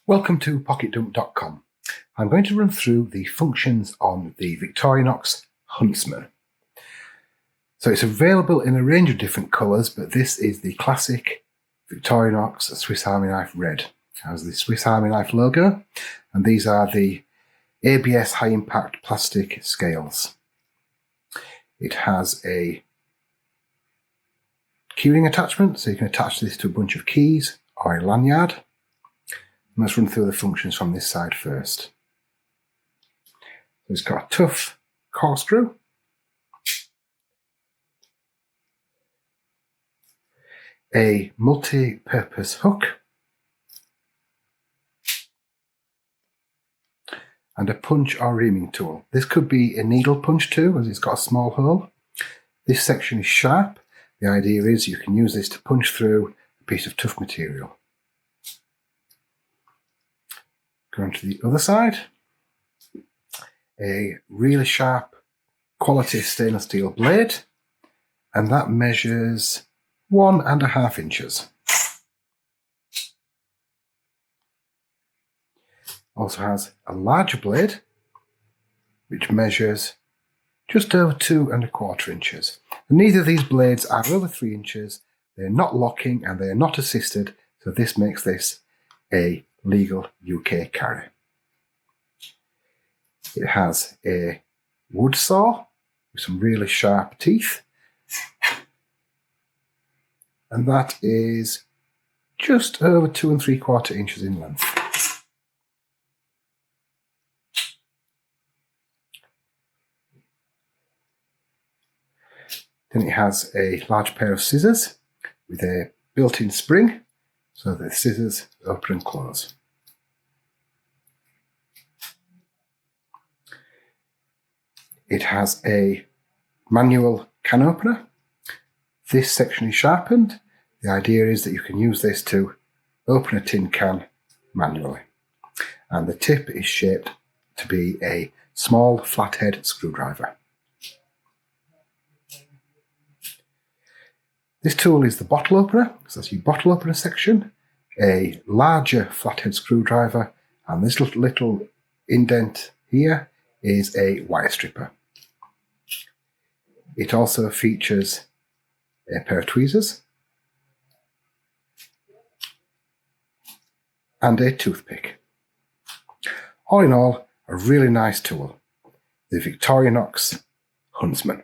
Welcome to PocketDump.com. I'm going to run through the functions on the Victorinox Huntsman. So it's available in a range of different colours, but this is the classic Victorinox Swiss Army Knife Red. It has the Swiss Army Knife logo, and these are the ABS high impact plastic scales. It has a keyring attachment, so you can attach this to a bunch of keys or a lanyard. Let's run through the functions from this side first. So it's got a tough corkscrew, a multi-purpose hook, and a punch or reaming tool. This could be a needle punch too, as it's got a small hole. This section is sharp. The idea is you can use this to punch through a piece of tough material. Going to the other side, a really sharp quality stainless steel blade, and that measures 1.5 inches. Also has a larger blade which measures just over 2.25 inches. And neither of these blades are over 3 inches. They're not locking and they're not assisted, so this makes this a legal UK carry. It has a wood saw with some really sharp teeth, and that is just over 2.75 inches in length. Then it has a large pair of scissors with a built-in spring, so the scissors open and close. It has a manual can opener. This section is sharpened. The idea is that you can use this to open a tin can manually. And the tip is shaped to be a small flathead screwdriver. This tool is the bottle opener, so that's your bottle opener section, a larger flathead screwdriver, and this little indent here is a wire stripper. It also features a pair of tweezers and a toothpick. All in all, a really nice tool, the Victorinox Huntsman.